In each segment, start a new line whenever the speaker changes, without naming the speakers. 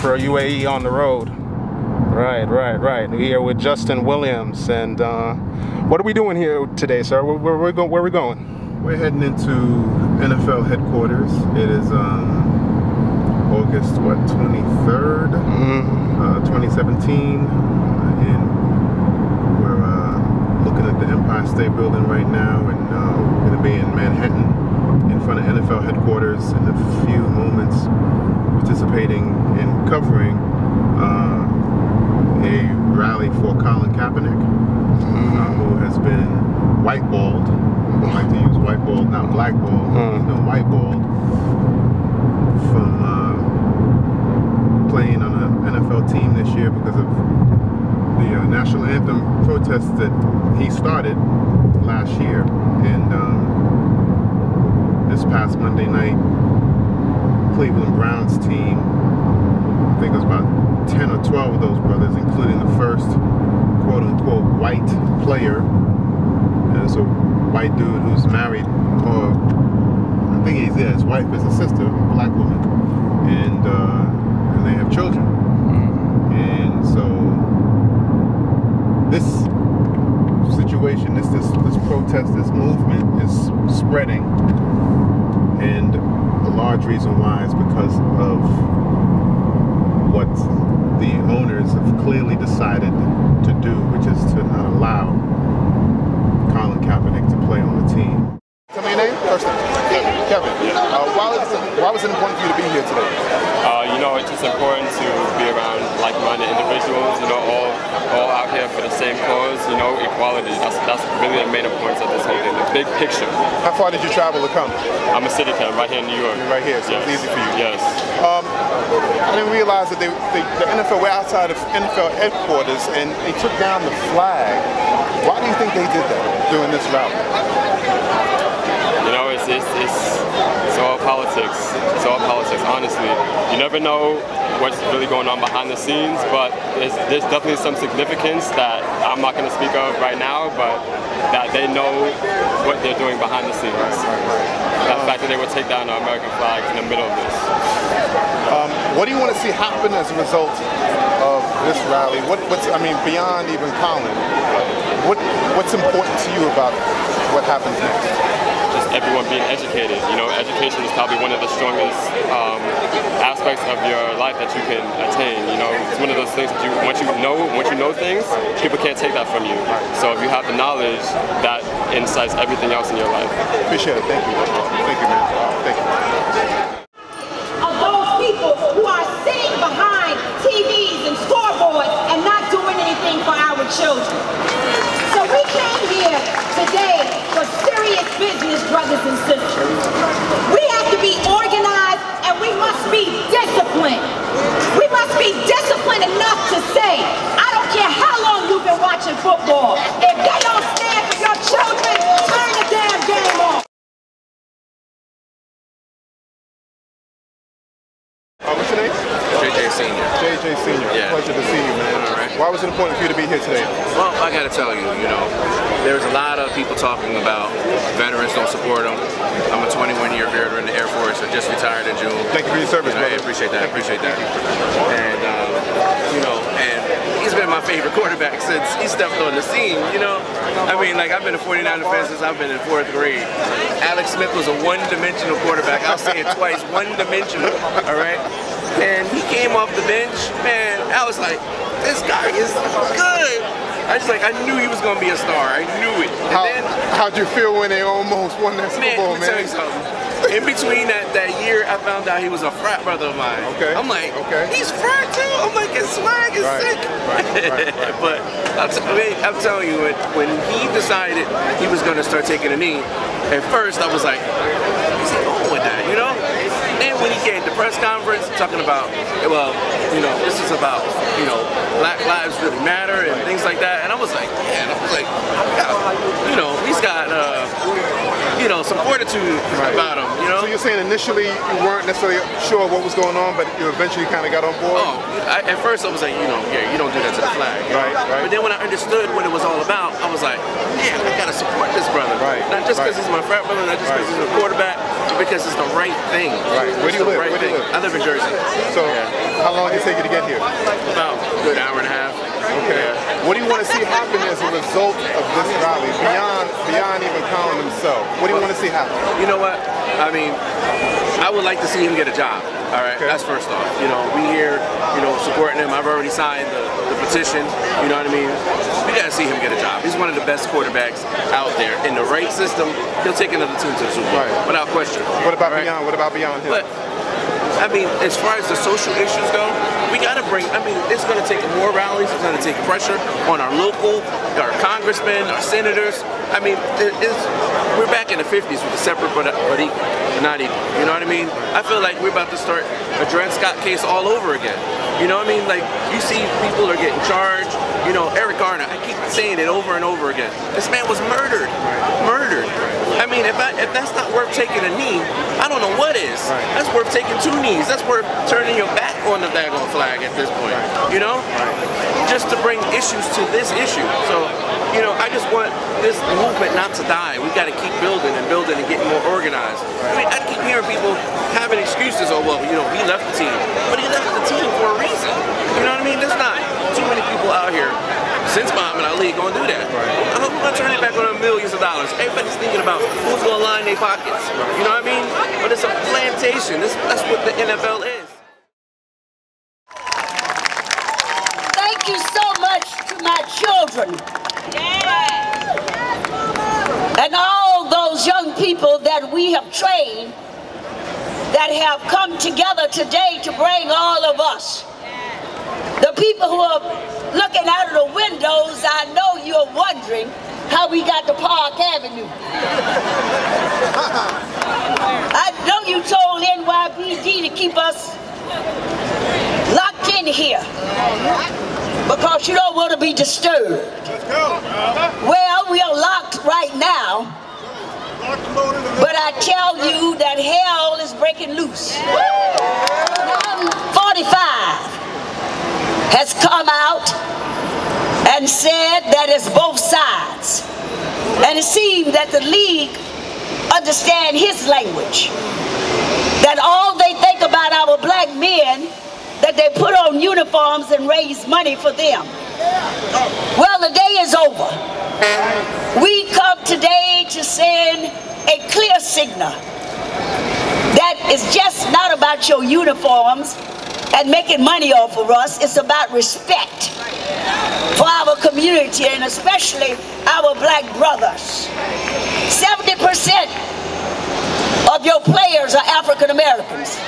AFRO UAE on the road. Right. We're here with Justin Williams, and what are we doing here today, sir? Where are we going?
We're heading into NFL headquarters. It is August 23rd, 2017, and we're looking at the Empire State Building right now, and we're going to be in Manhattan in front of NFL headquarters in a few moments, participating in covering a rally for Colin Kaepernick, who has been whiteballed. I like to use whiteballed, not blackballed. He's been whiteballed from playing on an NFL team this year because of the national anthem protests that he started last year. And this past Monday night, Cleveland Browns team, I think it was about 10 or 12 of those brothers, including the first quote-unquote white player. And it's a white dude who's married, or I think his wife is a sister, a black woman, and they have children. And so this situation, this protest, this movement is spreading, and the large reason why is because of what the owners have clearly decided to do, which is to not allow Colin Kaepernick to play on the team. Tell me your name? First name. Kevin. Why was it important for you to be here today?
You know, it's just important to be around like-minded individuals, you know, all out here for the same cause, you know, equality. That's really the main importance of this whole thing, the big picture.
How far did you travel to come?
I'm a city kid, right here in New York.
You're right here, so
yes.
It's easy for you.
Yes.
I didn't realize that the NFL, we're outside of NFL headquarters, and they took down the flag. Why do you think they did that during this rally?
You know, it's all politics. It's all politics, honestly. You never know what's really going on behind the scenes, but there's definitely some significance that I'm not going to speak of right now, but that they know what they're doing behind the scenes. The fact that they would take down the American flag in the middle of this.
What do you want to see happen as a result of this rally? I mean, beyond even Colin, what's important to you about what happens next?
Just everyone being educated. You know, education is probably one of the strongest aspects of your life that you can attain. You know, it's one of those things that once you know things, people can't take that from you. So if you have the knowledge, that incites everything else in your life.
Appreciate it. Thank you. Thank you, man. Thank you.
Of those people who are sitting behind TVs and scoreboards and not doing anything for our children. So we came here today for serious business, brothers and sisters. We have to be organized, and we must be disciplined. We must be disciplined enough to say, I don't care how long you've been watching football. If they don't stand for your children, turn the damn game off.
What's your name?
JJ Senior.
JJ Senior.
Yeah.
Pleasure to see you, man.
All right.
Why was it important for you to be here today?
Well, I got to tell you, you know, there's a lot of people talking about veterans don't support them. I'm a 21-year veteran in the Air Force. I just retired in June.
Thank you for your service, brother.
I appreciate that. I appreciate that. And, you know, and he's been my favorite quarterback since he stepped on the scene, you know. I mean, like, I've been a 49er fan since I've been in 4th grade. Alex Smith was a one-dimensional quarterback. I'll say it twice, one-dimensional, all right? And he came off the bench, man, I was like, this guy is good. I knew he was going to be a star. I knew it. And
how'd you feel when they almost won that Super Bowl, man?
Let me tell you something. In between that year, I found out he was a frat brother of mine.
Okay.
I'm like, he's frat too? I'm like, his swag is sick. Right. But I'm telling you, when he decided he was going to start taking a knee, at first I was like, is he going with that, you know? And when he came to the press conference talking about, well, you know, this is about, you know, Black lives really matter and things like that. And I was like, man, you know, he's got, you know, some fortitude about him. you know?
So you're saying initially you weren't necessarily sure what was going on, but you eventually kind of got on board?
Oh, at first I was like, you know, yeah, you don't do that to the flag. You know?
Right.
But then when I understood what it was all about, I was like, yeah, I gotta support this brother.
Right.
Not just because he's my frat brother, not just because he's a quarterback, but because it's the right thing.
Right. Where do you live?
Right
Where do you live?
I live in Jersey.
So how long did it take you to get here?
About a good hour and a half.
Okay.
Yeah.
What do you want to see happen as a result of this rally, beyond even Colin himself? What do you want to see happen?
You know what? I mean, I would like to see him get a job. All right, that's first off. You know, we here, you know, supporting him. I've already signed the petition. You know what I mean? We got to see him get a job. He's one of the best quarterbacks out there. In the right system, he'll take another team to the Super Bowl, without question.
What about beyond? What about beyond him?
But, I mean, as far as the social issues go, we got to bring, I mean, it's going to take more rallies. It's going to take pressure on our local, our congressmen, our senators. I mean, we're back in the 50s with the separate but equal, not equal. You know what I mean? I feel like we're about to start a Dred Scott case all over again. You know what I mean? Like, you see people are getting charged. You know, Eric Garner, I keep saying it over and over again. This man was murdered. Murdered. I mean, if that's not worth taking a knee, I don't know what is. That's worth taking 2 knees. That's worth turning your back on the daggone flag at this point. You know? Just to bring issues to this issue. So, you know, I just want this movement not to die. We got to keep building and building and getting more organized. I mean, I keep hearing people having excuses. Oh, well, you know, he left the team. But he left the team for a reason. You know what I mean? There's not too many people out here since Muhammad Ali going to do that. I'm going to turn it back on millions of dollars. Everybody's thinking about who's going to line their pockets. You know what I mean? But it's a plantation. That's what the NFL is.
Thank you so much to my children. And all those young people that we have trained that have come together today to bring all of us. The people who are looking out of the windows, I know you're wondering how we got to Park Avenue. I know you told NYPD to keep us locked in here because you don't want to be disturbed. Well, we are locked right now, but I tell you that hell is breaking loose. 45 has come out and said that it's both sides. And it seems that the league understand his language. That all they think about our black men, that they put on uniforms and raise money for them. Well, the day is over. We come today to send a clear signal that is just not about your uniforms and making money off of us. It's about respect for our community and especially our black brothers. 70% of your players are African Americans.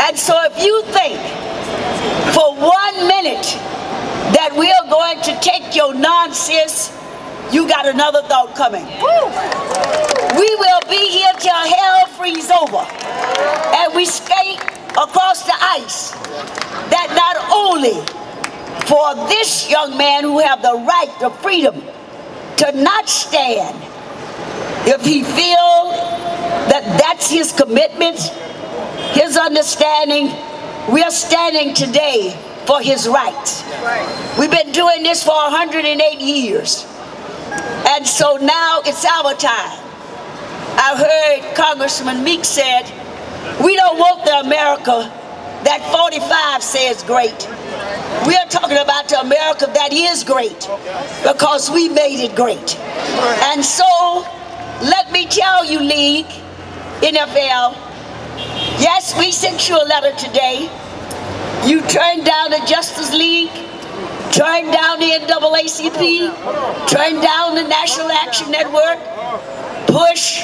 And so if you think for 1 minute that we are going to take your nonsense, you got another thought coming. We will be here till hell freezes over and we skate across the ice. That not only for this young man who have the right, the freedom to not stand, if he feel that that's his commitment, his understanding, we are standing today for his rights. We've been doing this for 108 years. And so now it's our time. I heard Congressman Meek said, we don't want the America that 45 says great. We are talking about the America that is great because we made it great. And so, let me tell you, League, NFL, yes, we sent you a letter today. You turned down the Justice League, turned down the NAACP, turned down the National Action Network, push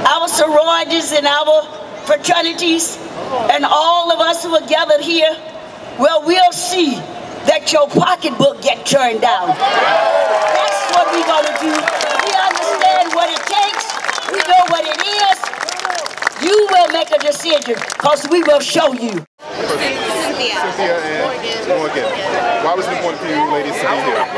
our sororities and our fraternities, and all of us who are gathered here, well, we'll see that your pocketbook get turned down. That's what we're going to do. We understand what it takes. We know what it is. You will make a decision because we will show you.
Cynthia and Morgan, why was it important for you ladies to be here?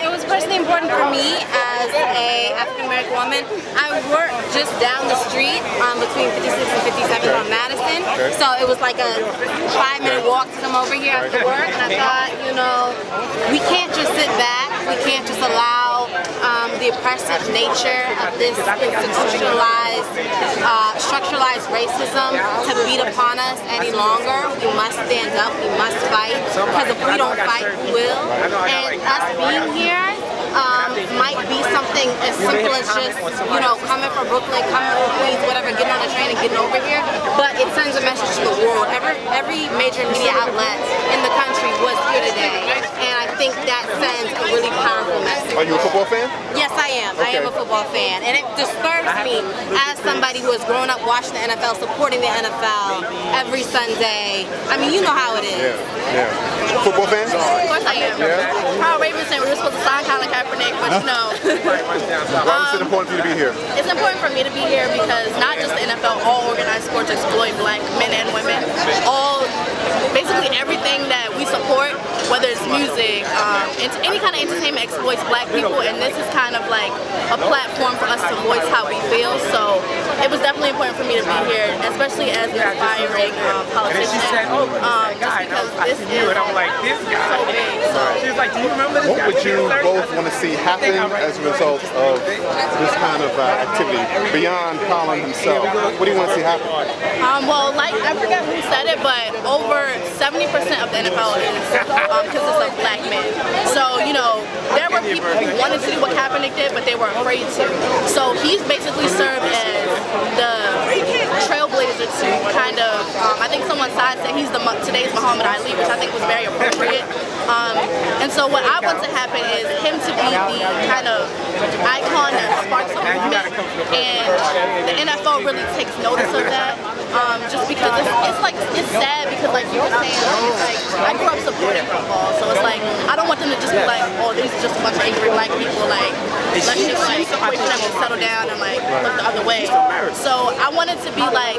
It was personally important for me as a African-American woman. I work just down the street between 56th and 57th on Madison. So it was like a 5-minute walk to come over here after work. And I thought, you know, we can't just sit back. We can't just allow the oppressive nature of this structuralized racism to beat upon us any longer. We must stand up, we must fight, because if we don't fight, who will? And us being here might be something as simple as just, you know, coming from Brooklyn, coming from Queens, whatever, getting on a train and getting over here, but it sends a message to the world. Every major media outlet in the country was here today, and I think that sends a really powerful message.
Are you a football fan?
Yes, I am. Okay. I am a football fan, and it disturbs me as somebody who has grown up watching the NFL, supporting the NFL every Sunday. I mean, you know how it is.
Yeah. Football fan?
Of course I am.
Yeah.
Proud Ravens fan. We were supposed to sign Colin Kaepernick, but you know.
Why is it important for you to be here?
It's important for me to be here because not just the NFL, all organized sports exploit black men and women. Basically everything that we support, whether it's music, any kind of entertainment exploits black people, and this is kind of like a platform for us to voice how we feel. So it was definitely important for me to be here, especially as an aspiring politician, just because this is so big.
What would you both want to see happen as a result of this kind of activity, beyond Colin himself? What do you want to see happen?
Well, like, I forget who said it, but over 70% of the NFL is consists of black men. So, you know, there were people who wanted to do what Kaepernick did, but they were afraid to. So he's basically served as the trailblazer to kind of, I think someone said he's today's Muhammad Ali, which I think was very appropriate. And so what I want to happen is him to be the kind of icon that sparks a movement, and the NFL really takes notice of that. Just because it's sad, because like you were saying, like, I grew up supporting football, so it's like I don't want them to just be like, oh, these are just a bunch of angry black people, like let's just like wait for them to settle down and like look the other way. So I want it to be like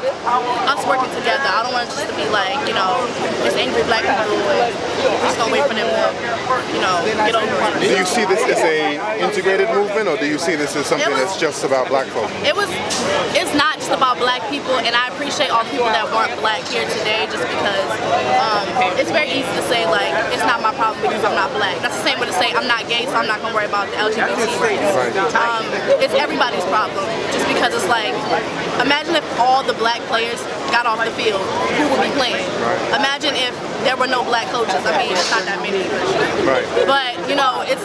us working together. I don't want it just to be like, you know, it's angry black people and we're just gonna wait for them to, you know, get over on us.
Do you see this as a integrated movement, or do you see this as something that's just about black folks?
It's not just about black people, and I appreciate all people that weren't black here today, just because it's very easy to say like it's not my problem because I'm not black. That's the same way to say I'm not gay, so I'm not gonna worry about the LGBT rights. It's everybody's problem, just because it's like, imagine if all the black players got off the field, who would be playing? Imagine if there were no black coaches. I mean, it's not that many. But you know, it's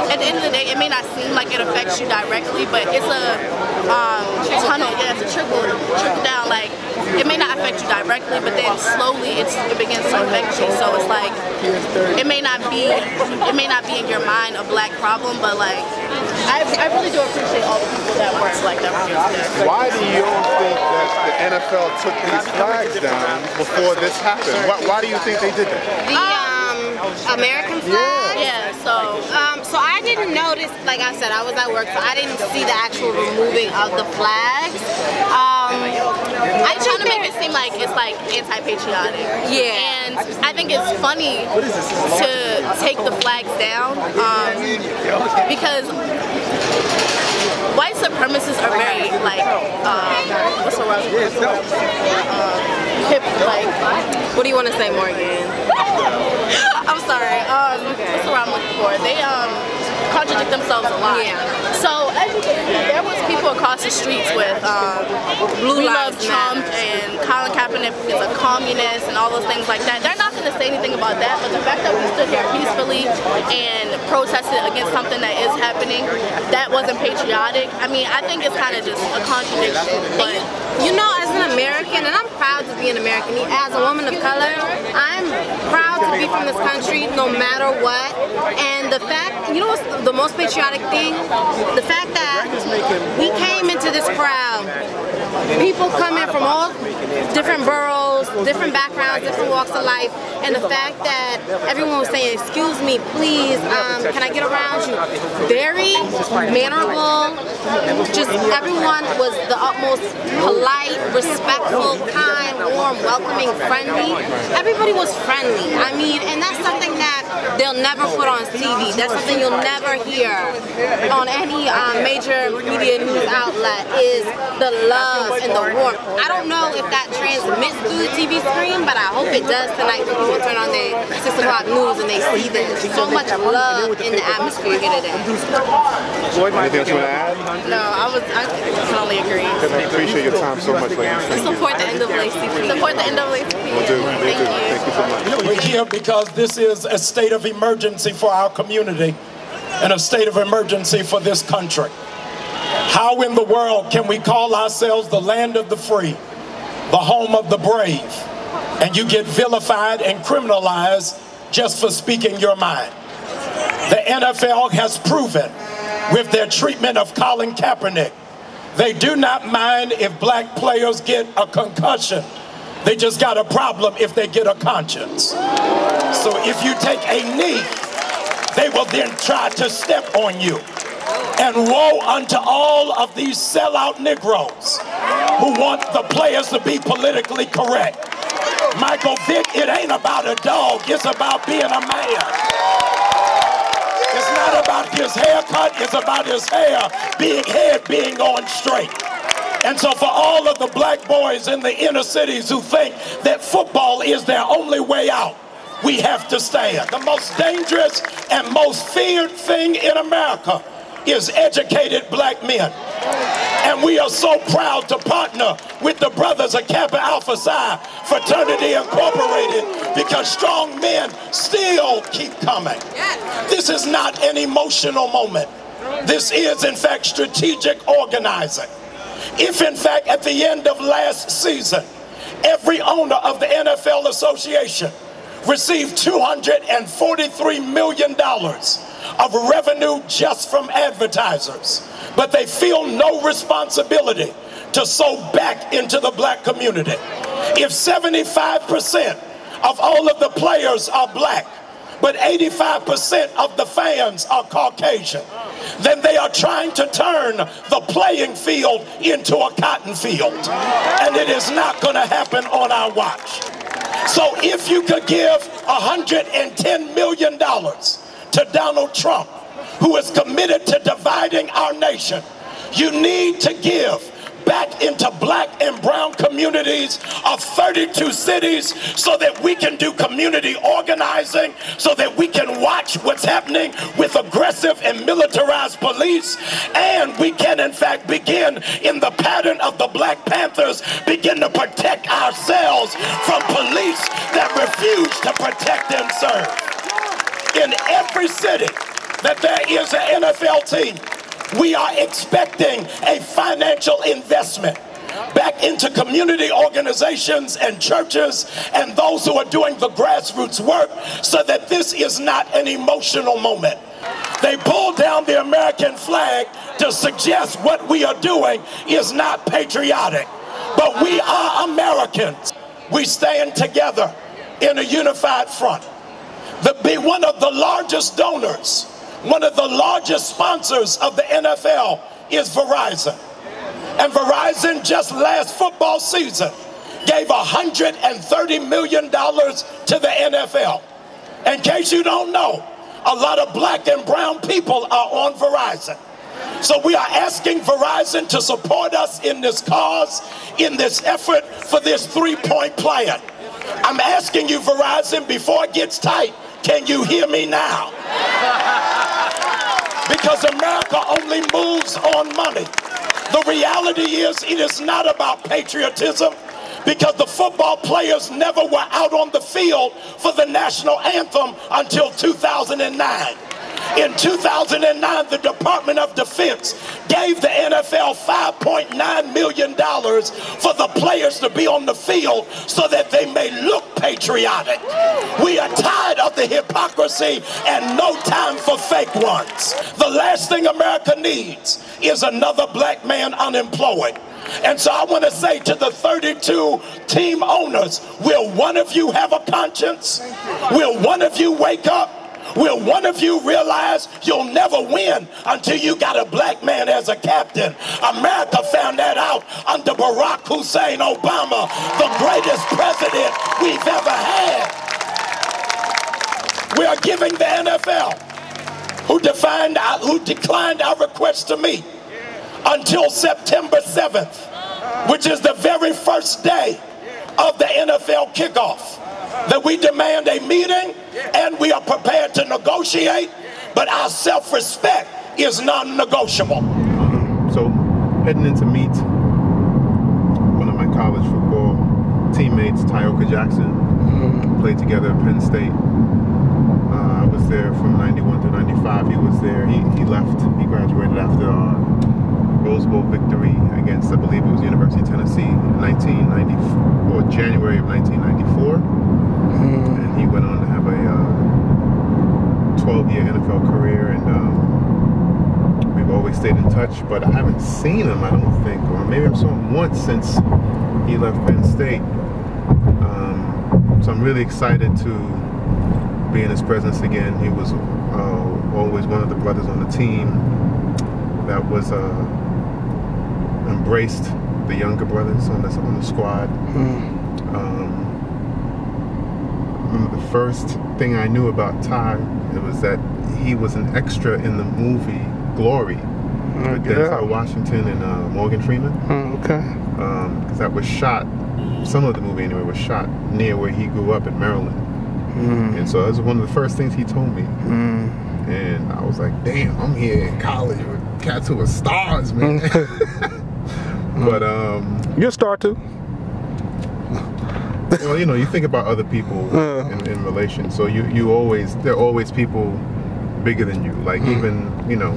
at the end of the day, it may not seem like it affects you directly, but it's a tunnel. Yeah, it's a trickle down. Like, it may not affect you directly, but then slowly it begins to affect you. So it's like it may not be in your mind a black problem, but like I really do appreciate all the people that were black that were here today.
Why do you think that the NFL took these flags down before this happened? Why do you think they did that?
The American flag? Yeah, so I didn't notice, like I said, I was at work, so I didn't see the actual removing of the flags. I'm trying to make it seem like it's like anti-patriotic. Yeah. And I think it's funny to take the flags down because white supremacists are very like what's the word? Hip, like, what do you want to say, Morgan? I'm sorry. What's the word I'm looking for? They contradict themselves a lot. Yeah. So as you can see, there was people across the streets with "We love Trump" and Colin Kaepernick is a communist and all those things like that. They're not going to say anything about that, but the fact that we stood here peacefully and protested against something that is happening that wasn't patriotic, I mean, I think it's kind of just a contradiction. But you know, as an American, and I'm proud to be an American, as a woman of color, I'm proud to be from this country no matter what. And the fact, you know what's the most patriotic thing? The fact that we came into this crowd, people coming from all different boroughs, different backgrounds, different walks of life, and the fact that everyone was saying, excuse me, please, can I get around you? Very mannerable, just everyone was the utmost polite, respectful, kind, warm, welcoming, friendly. Everybody was friendly. I mean, and that's something that they'll never put on TV. That's something you'll never hear on any major media news outlet is the love and the warmth. I don't know if that transmits through the TV screen, but I hope it does tonight when people turn on their 6 o'clock news and they see this. So much love in the atmosphere here today.
Anything else you want to add?
No, I can only agree.
I appreciate your time so much, ladies.
Support the NAACP. Support the NAACP.
We'll do. Thank you so much.
We're here because this is a state of emergency for our community and a state of emergency for this country. How in the world can we call ourselves the land of the free, the home of the brave, and you get vilified and criminalized just for speaking your mind? The NFL has proven with their treatment of Colin Kaepernick, they do not mind if black players get a concussion. They just got a problem if they get a conscience. So if you take a knee, they will then try to step on you. And woe unto all of these sellout Negroes who want the players to be politically correct. Michael Vick, it ain't about a dog, it's about being a man. It's not about his haircut, it's about his head being on straight. And so for all of the black boys in the inner cities who think that football is their only way out, we have to stand. The most dangerous and most feared thing in America is educated black men. And we are so proud to partner with the brothers of Kappa Alpha Psi Fraternity Incorporated because strong men still keep coming. This is not an emotional moment. This is, in fact, strategic organizing. If, in fact, at the end of last season, every owner of the NFL Association received $243 million of revenue just from advertisers, but they feel no responsibility to sow back into the black community. If 75% of all of the players are black, but 85% of the fans are Caucasian, then they are trying to turn the playing field into a cotton field. And it is not going to happen on our watch. So if you could give $110 million to Donald Trump, who is committed to dividing our nation, you need to give back into black and brown communities of 32 cities so that we can do community organizing, so that we can watch what's happening with aggressive and militarized police, and we can in fact begin in the pattern of the Black Panthers, begin to protect ourselves from police that refuse to protect and serve. In every city that there is an NFL team, we are expecting a financial investment back into community organizations and churches and those who are doing the grassroots work so that this is not an emotional moment. They pulled down the American flag to suggest what we are doing is not patriotic. But we are Americans. We stand together in a unified front. One of the largest donors, one of the largest sponsors of the NFL is Verizon. And Verizon just last football season gave $130 million to the NFL. In case you don't know, a lot of black and brown people are on Verizon. So we are asking Verizon to support us in this cause, in this effort for this three-point plan. I'm asking you, Verizon, before it gets tight, can you hear me now? Because America only moves on money. The reality is it is not about patriotism, because the football players never were out on the field for the national anthem until 2009. In 2009, the Department of Defense gave the NFL $5.9 million for the players to be on the field so that they may look patriotic. We are tired of the hypocrisy and no time for fake ones. The last thing America needs is another black man unemployed. And so I want to say to the 32 team owners, will one of you have a conscience? Will one of you wake up? Will one of you realize you'll never win until you got a black man as a captain? America found that out under Barack Hussein Obama, the greatest president we've ever had. We're are giving the NFL, who declined our request to meet, until September 7th, which is the very first day of the NFL kickoff, that we demand a meeting and we are prepared to negotiate, but our self-respect is non-negotiable.
So heading in to meet one of my college football teammates, Tyoka Jackson, played together at Penn State. I was there from 91 through 95. He was there. He left. He graduated after our Rose Bowl victory against, I believe it was University of Tennessee in 1990, or January of 1994. And he went on to have a 12-year NFL career, and we've always stayed in touch, but I haven't seen him, I don't think, or maybe I saw him once since he left Penn State. So I'm really excited to be in his presence again. He was always one of the brothers on the team that was embraced the younger brothers on the squad. The first thing I knew about Ty, it was that he was an extra in the movie Glory with Denzel Washington and Morgan Freeman. Because that was shot, some of the movie anyway, was shot near where he grew up in Maryland. And so that was one of the first things he told me. And I was like, damn, I'm here in college with cats who are stars, man. But
you're a star too.
Well, you know, you think about other people in relation. So you always, there are always people bigger than you. Like even, you know,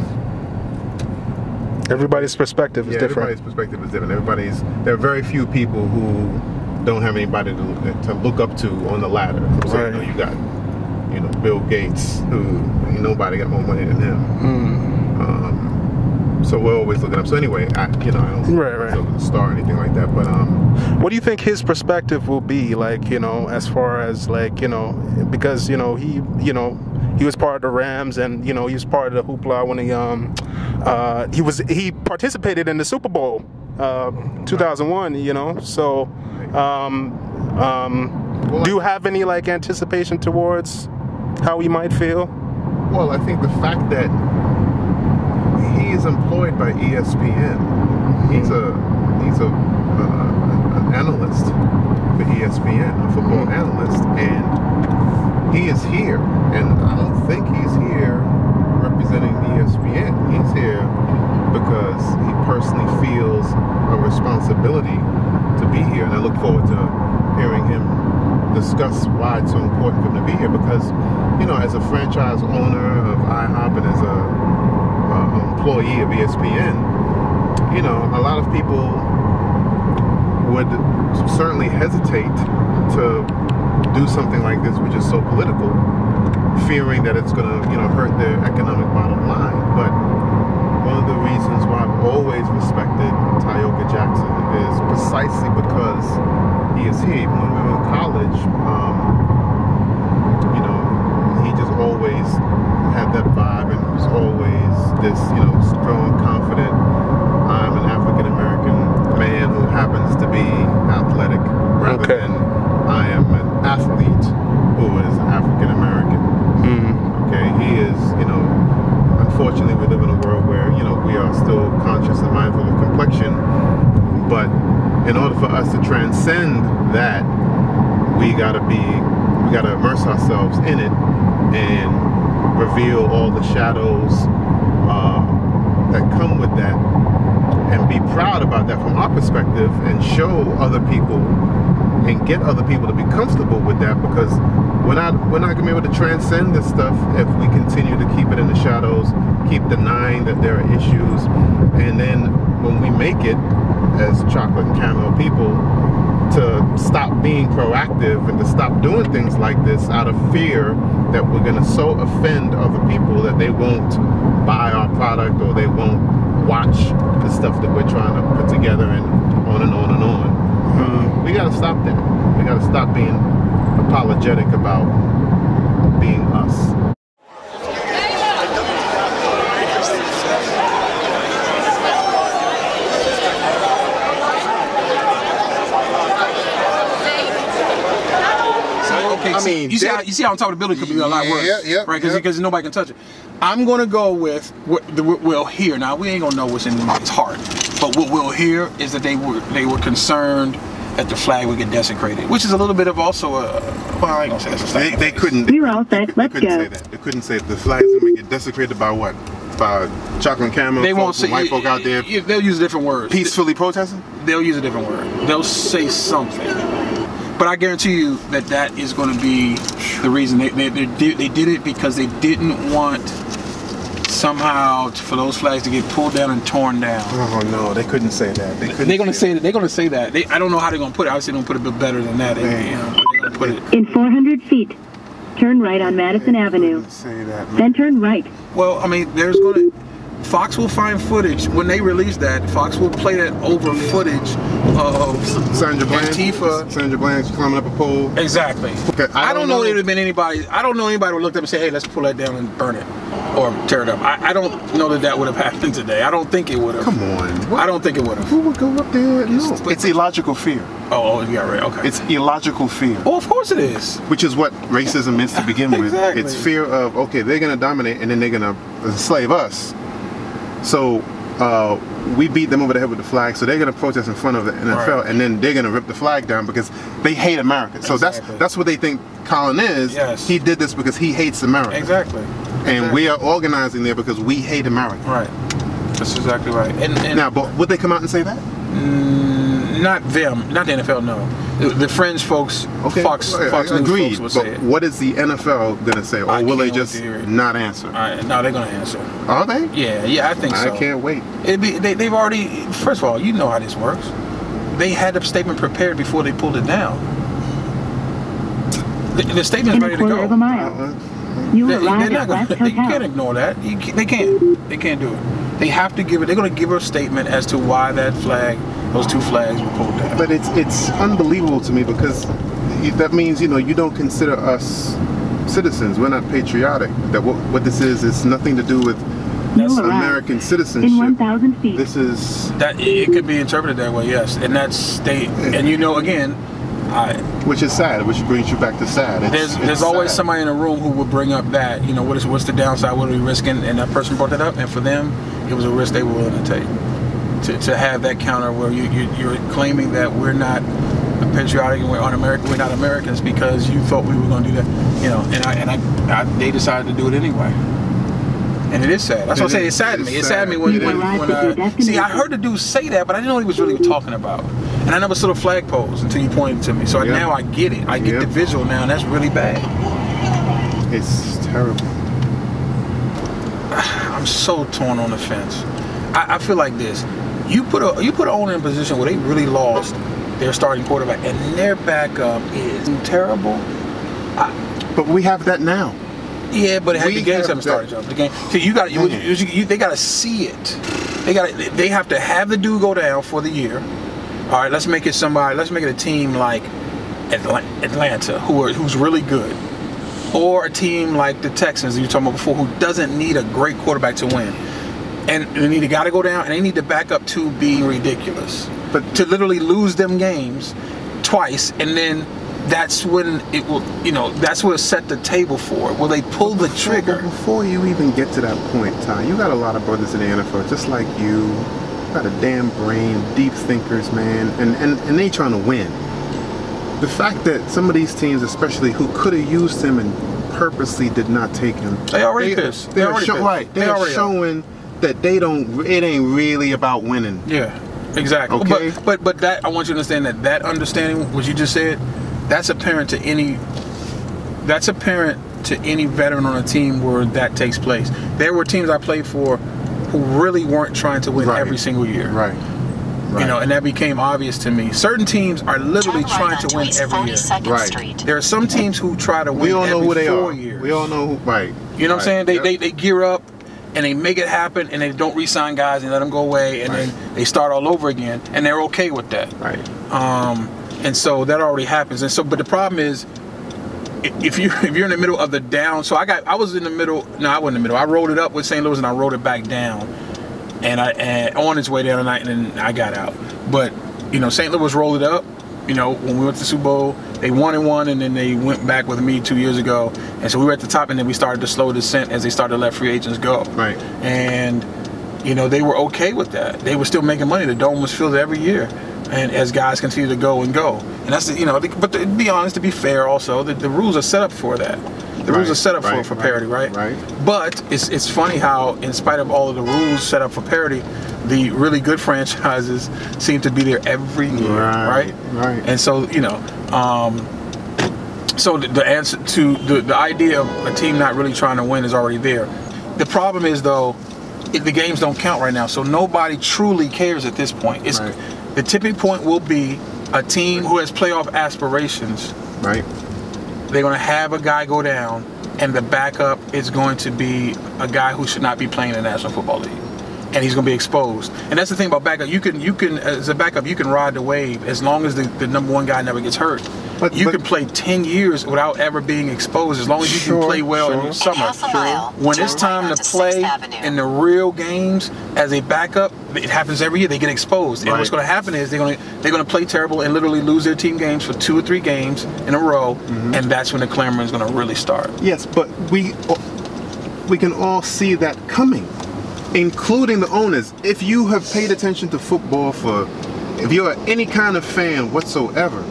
everybody's perspective is different.
Everybody's perspective is different. There are very few people who don't have anybody to look up to on the ladder. So, you know, you got, you know, Bill Gates, who ain't nobody got more money than him. So we're always looking up. So anyway, I don't a star or anything like that. But
what do you think his perspective will be like? You know, as far as like, you know, because he was part of the Rams, and you know he was part of the hoopla when he participated in the Super Bowl 2001. You know, so do you have any like anticipation towards how he might feel?
Well, I think the fact that he is employed by ESPN. He's an analyst for ESPN, a football analyst, and he is here. And I don't think he's here representing ESPN. He's here because he personally feels a responsibility to be here. And I look forward to hearing him discuss why it's so important for him to be here. Because, you know, as a franchise owner of IHOP and as a employee of ESPN, you know, a lot of people would certainly hesitate to do something like this, which is so political, fearing that it's going to, you know, hurt their economic bottom line. But one of the reasons why I've always respected Tyoka Jackson is precisely because he is here. Even when we were in college, you know, he just always had that vibe, and was always this, you know, strong, confident, I'm an African-American man who happens to be athletic, rather than I am an athlete who is African-American. Okay, he is, you know, unfortunately we live in a world where, you know, we are still conscious and mindful of complexion, but in order for us to transcend that, we gotta immerse ourselves in it and reveal all the shadows that come with that, and be proud about that from our perspective, and show other people and get other people to be comfortable with that, because we're not gonna be able to transcend this stuff if we continue to keep it in the shadows, keep denying that there are issues, and then when we make it as chocolate and caramel people, to stop being proactive and to stop doing things like this out of fear that we're going to so offend other people that they won't buy our product, or they won't watch the stuff that we're trying to put together, and on and on and on. We got to stop that. We got to stop being apologetic about being us.
I mean,
mean,
you see how on top of the building could be a lot worse, right? Because nobody can touch it. I'm gonna go with what we'll hear. Now we ain't gonna know what's in anybody's heart, but what we'll hear is that they were concerned that the flag would get desecrated, which is a little bit of also a, well, I ain't gonna say that's a flag.
They couldn't.
We're all set. Let's go.
Say that. They couldn't say the flag's gonna get desecrated by what? By chocolate caramel.
They won't say
white folk out there.
They'll use different words.
Peacefully protesting.
They'll use a different word. They'll say something. But I guarantee you that is going to be the reason they did it, because they didn't want somehow for those flags to get pulled down and torn down.
Oh no, they couldn't say that.
They're going to say that. They're going to say that. I don't know how they're going to put it. Obviously, they're going to put it a bit better than that. They're going to put it
in 400 feet. Turn right on Madison Avenue.
Say that,
then turn right.
Well, I mean, there's going to. Fox will find footage when they release that. Fox will play that over footage of
Sandra Bland,
Antifa.
Sandra Bland climbing up a pole.
Exactly.
Okay,
I don't know if there would have been anybody. I don't know anybody who looked up and said, "Hey, let's pull that down and burn it or tear it up." I don't know that would have happened today. I don't think it would have.
Come on. What?
I don't think it would have.
Who would go up there? No. It's illogical fear.
Oh, yeah, right. Okay.
It's illogical fear.
Oh, of course it is.
Which is what racism is to begin with.
Exactly.
It's fear of, okay, they're going to dominate and then they're going to enslave us. So we beat them over the head with the flag, so they're going to protest in front of the NFL, and then they're going to rip the flag down because they hate America. So that's what they think Colin is.
Yes.
He did this because he hates America.
Exactly.
And we are organizing there because we hate America.
Right. That's exactly right. And
now, but would they come out and say that?
Not them, not the NFL. No, the fringe folks,
okay.
Fox News folks will say it.
What is the NFL gonna say, or will they just not answer?
No, they're gonna answer.
Are they?
Yeah, I think so.
I can't wait.
They've already. First of all, you know how this works. They had a statement prepared before they pulled it down. The statement's ready to go.
Of a mile. You arrive at West Hotel.
You can't ignore that. They can't. They can't do it. They have to give it. They're going to give her a statement as to why that flag, those two flags, were pulled down.
But it's unbelievable to me because that means you don't consider us citizens. We're not patriotic. That what this is nothing to do with American citizenship.
In 1,000 feet.
This is
that it could be interpreted that way. Yes, and that's and again.
Which is sad, which brings you back to sad.
There's always somebody in a room who would bring up that, what's the downside, what are we risking, and that person brought that up, and for them, it was a risk they were willing to take. To have that counter where you're claiming that we're not patriotic and we're un-American, we're not Americans because you thought we were going to do that, and they decided to do it anyway. And it is sad. That's what I say. It saddened me. It saddened me when see, I heard the dude say that, but I didn't know what he was really talking about. And I never saw the flag pose until you pointed to me. So now I get it. I get the visual now, and that's really bad.
It's terrible.
I'm so torn on the fence. I feel like this. You put an owner in a position where they really lost their starting quarterback, and their backup is terrible.
But we have that now.
Yeah, but the games haven't started, Joe. The game. So they got to see it. They have to have the dude go down for the year. All right, let's make it somebody. Let's make it a team like Atlanta, who's really good, or a team like the Texans that you were talking about before, who doesn't need a great quarterback to win. And they need a guy to go down, and they need the backup to be ridiculous, but to literally lose them games twice, and then. That's when it will, that's what it set the table for. Will they pull the trigger?
Before you even get to that point, Ty, you got a lot of brothers in the NFL just like you. Got a damn brain, deep thinkers, man, and they trying to win. The fact that some of these teams, especially who could have used him and purposely did not take him,
they already pissed. They're
showing that they don't. It ain't really about winning.
Yeah, exactly.
Okay?
But that I want you to understand that understanding what you just said. That's apparent to any veteran on a team where that takes place. There were teams I played for who really weren't trying to win every single year.
Right.
And that became obvious to me. Certain teams are literally trying to win every year.
Right.
There are some teams who try to win every 4 years.
We all know who. Right.
You know what I'm saying? They gear up and they make it happen, and they don't re-sign guys and let them go away, and then they start all over again, and they're okay with that.
Right.
And so that already happens. And so, but the problem is, if you're in the middle of the down. So I was in the middle. No, I wasn't in the middle. I rolled it up with St. Louis and I rolled it back down, and on its way down, and then I got out. But St. Louis rolled it up, you know, when we went to the Super Bowl, they won and then they went back with me 2 years ago. And so we were at the top, and then we started to slow descent as they started to let free agents go.
Right.
And, you know, they were okay with that. They were still making money. The dome was filled every year. And as guys continue to go and go. And that's, you know, but to be honest, to be fair also, the rules are set up for that. The rules are set up for parity, right? But it's funny how, in spite of all of the rules set up for parity, the really good franchises seem to be there every year, right? And so, you know, so the answer to the idea of a team not really trying to win is already there. The problem is, though, the games don't count right now, so nobody truly cares at this point. It's the tipping point will be a team who has playoff aspirations.
Right.
They're going to have a guy go down, and the backup is going to be a guy who should not be playing in the National Football League, and he's going to be exposed. And that's the thing about backup. You can as a backup, you can ride the wave as long as the number one guy never gets hurt. But you can play 10 years without ever being exposed as long as you can play well in the summer. When it's time to play in the real games as a backup, it happens every year. They get exposed, and what's going to happen is they're going to play terrible and literally lose their team games for 2 or 3 games in a row, and that's when the clamor is going to really start.
Yes, but we can all see that coming, including the owners. If you have paid attention to football if you're any kind of fan whatsoever,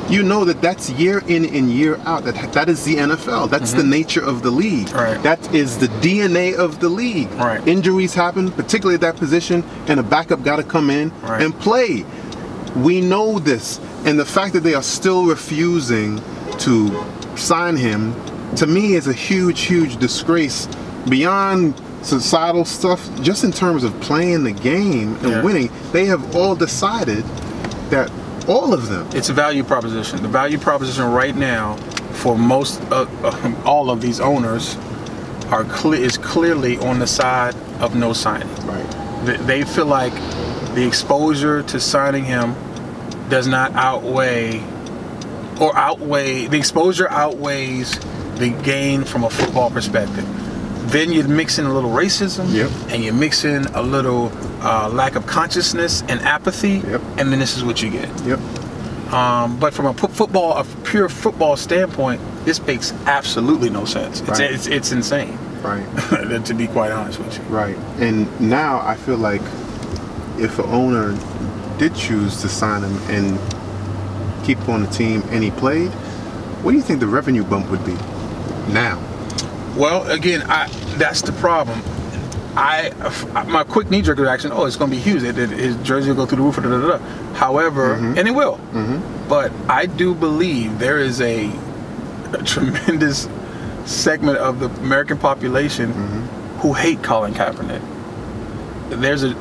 you know that that's year in and year out. That is the NFL. That's the nature of the league. That is the DNA of the league. Injuries happen, particularly at that position, and a backup got to come in and play. We know this, and the fact that they are still refusing to sign him, to me, is a huge, huge disgrace beyond societal stuff. Just in terms of playing the game and winning, they have all decided that. All of them.
It's a value proposition. The value proposition right now for most all of these owners is clearly on the side of no signing. They feel like the exposure to signing him does not outweigh the exposure outweighs the gain from a football perspective. Then you mix in a little racism, and you mix in a little lack of consciousness and apathy, and then this is what you get. But from a pure football standpoint, this makes absolutely no sense. It's insane. To be quite honest with you.
And now I feel like if an owner did choose to sign him and keep him on the team and he played, what do you think the revenue bump would be now?
Well, again, that's the problem. My quick knee-jerk reaction, it's going to be huge. His jersey will go through the roof. However, and it will. But I do believe there is a tremendous segment of the American population who hate Colin Kaepernick.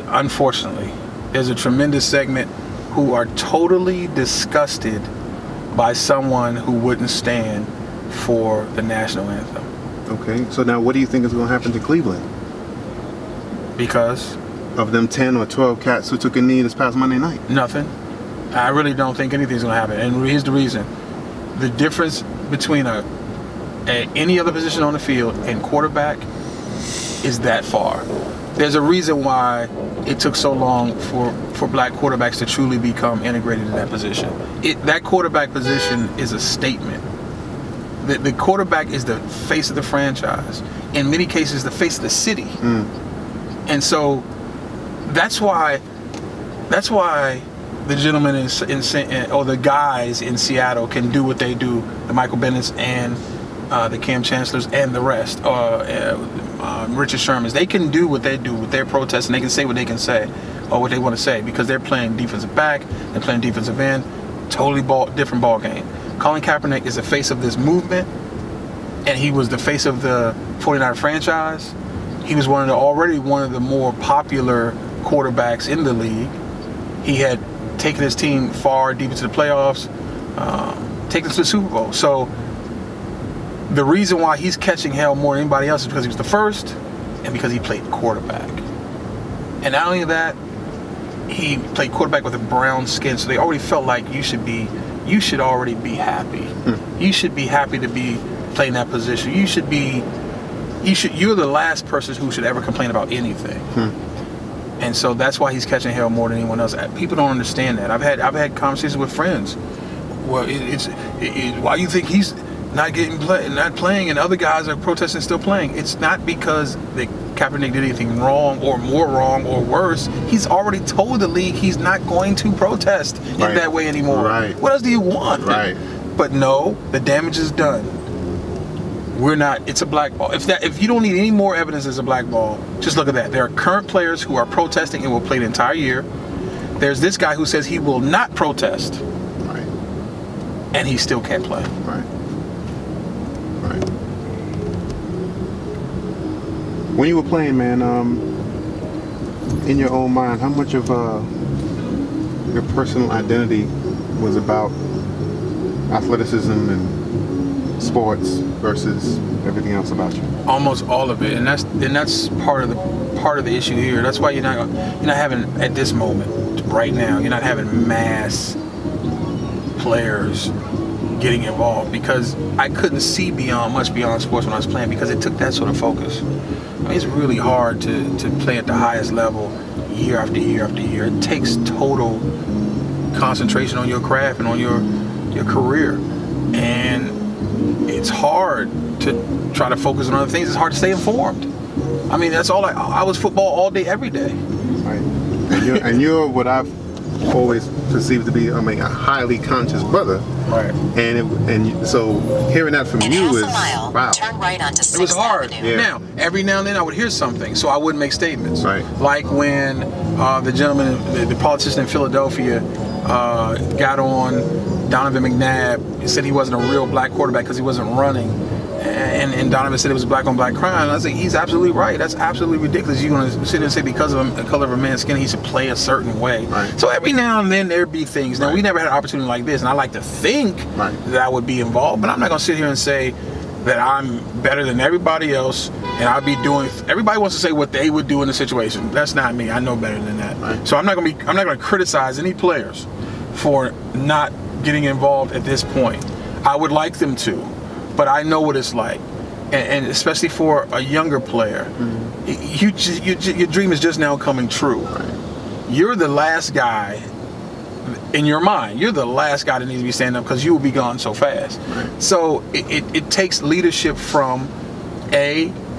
Unfortunately, there's a tremendous segment who are totally disgusted by someone who wouldn't stand for the national anthem.
Okay, so now what do you think is going to happen to Cleveland?
Because?
Of them 10 or 12 cats who took a knee this past Monday night?
Nothing. I really don't think anything's going to happen. And here's the reason. The difference between any other position on the field and quarterback is that far. There's a reason why it took so long for black quarterbacks to truly become integrated in that position. That quarterback position is a statement. The quarterback is the face of the franchise. In many cases, the face of the city. And so that's why the gentlemen or the guys in Seattle can do what they do, the Michael Bennett's and the Cam Chancellors and the rest, Richard Sherman's. They can do what they do with their protests, and they can say what they can say or what they want to say because they're playing defensive back, they're playing defensive end, totally different ball game. Colin Kaepernick is the face of this movement, and he was the face of the 49er franchise. He was already one of the more popular quarterbacks in the league. He had taken his team far deep into the playoffs, taken us to the Super Bowl. So the reason why he's catching hell more than anybody else is because he was the first and because he played quarterback. And not only that, he played quarterback with a brown skin, so they already felt like you should already be happy. You should be happy to be playing that position. You're the last person who should ever complain about anything. And so that's why he's catching hell more than anyone else. People don't understand that. I've had conversations with friends Well, why you think he's not playing, and other guys are protesting still playing? It's not because Kaepernick did anything wrong or more wrong or worse. He's already told the league he's not going to protest in that way anymore. Right. What else do you want?
Right.
But no, the damage is done. We're not. It's a blackball. If you don't need any more evidence as a blackball, just look at that. There are current players who are protesting and will play the entire year. There's this guy who says he will not protest,
right,
and he still can't play.
Right. Right. When you were playing, man, in your own mind, how much of your personal identity was about athleticism and sports versus everything else about you?
Almost all of it, and that's part of the issue here. That's why you're not having, at this moment, right now, you're not having mass players getting involved, because I couldn't see much beyond sports when I was playing, because it took that sort of focus. I mean, it's really hard to play at the highest level year after year after year. It takes total concentration on your craft and on your career, and it's hard to try to focus on other things. It's hard to stay informed. I mean, that's all. I was football all day, every day.
Right. And you're what I've always perceived to be, I mean, a highly conscious brother.
Right.
And so hearing that from you is wow.
Turn right onto 6th
It was hard.
Yeah.
Now, every now and then I would hear something, so I wouldn't make statements.
Right.
Like when the gentleman, the politician in Philadelphia, got on Donovan McNabb. He said he wasn't a real black quarterback because he wasn't running. And Donovan said it was black on black crime. And I said, he's absolutely right. That's absolutely ridiculous. You're going to sit there and say because of the color of a man's skin, he should play a certain way.
Right.
So every now and then there'd be things. Now, we never had an opportunity like this, and I like to think that I would be involved, but I'm not going to sit here and say that I'm better than everybody else, and I'll be doing. Everybody wants to say what they would do in the situation. That's not me. I know better than that.
Right.
So I'm not going to criticize any players for not getting involved at this point. I would like them to, but I know what it's like, and especially for a younger player, your dream is just now coming true.
Right.
You're the last guy in your mind. You're the last guy that needs to be standing up because you will be gone so fast.
Right.
So it takes leadership from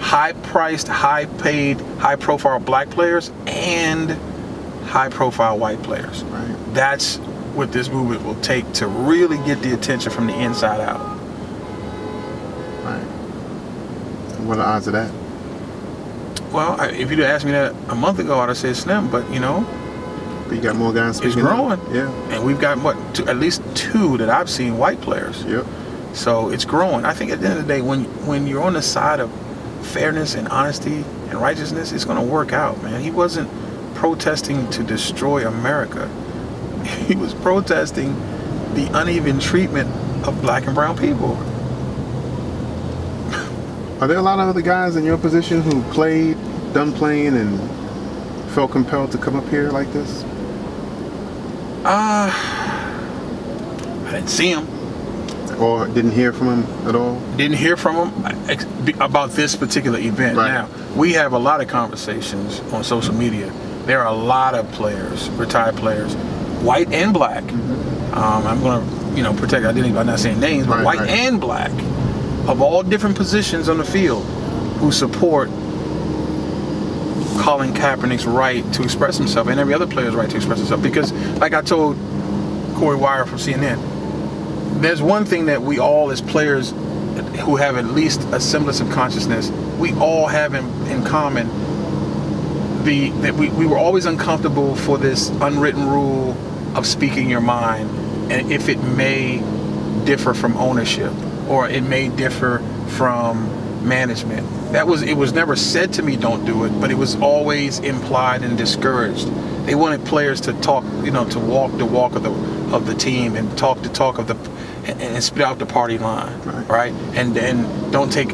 high-priced, high-paid, high-profile black players and high-profile white players.
Right.
That's what this movement will take to really get the attention from the inside out.
Right. What are the odds of that?
Well, if you'd asked me that a month ago, I'd have said slim, but you know.
But you got more guys speaking.
It's growing.
Up. Yeah.
And we've got, at least 2 that I've seen white players.
Yep.
So it's growing. I think at the end of the day, when you're on the side of fairness and honesty and righteousness, it's going to work out, man. He wasn't protesting to destroy America. He was protesting the uneven treatment of black and brown people.
Are there a lot of other guys in your position who done playing, and felt compelled to come up here like this?
I didn't see him.
Or didn't hear from him at all?
Didn't hear from him about this particular event.
Right.
Now, we have a lot of conversations on social media. There are a lot of players, retired players, white and black. I'm going to, protect identity by not saying names, but white and black, of all different positions on the field, who support Colin Kaepernick's right to express himself and every other player's right to express himself. Because, like I told Corey Wire from CNN, there's one thing that we all, as players who have at least a semblance of consciousness, we all have in common. That we were always uncomfortable for this unwritten rule of speaking your mind, and if it may differ from ownership or it may differ from management. It was never said to me don't do it, but it was always implied and discouraged. They wanted players to talk, to walk the walk of the team and talk the talk of and spit out the party line, right? And don't take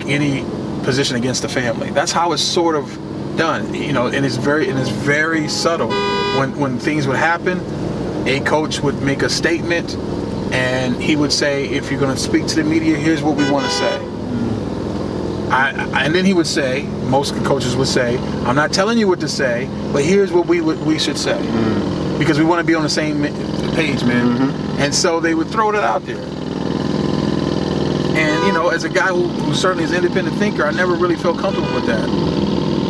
any position against the family. That's how it's sort of done, and it's very subtle. When things would happen, a coach would make a statement, and he would say, if you're going to speak to the media, here's what we want to say. And then he would say, most coaches would say, I'm not telling you what to say, but here's what we should say, because we want to be on the same page, man. And so they would throw that out there. And, you know, as a guy who certainly is an independent thinker, I never really felt comfortable with that.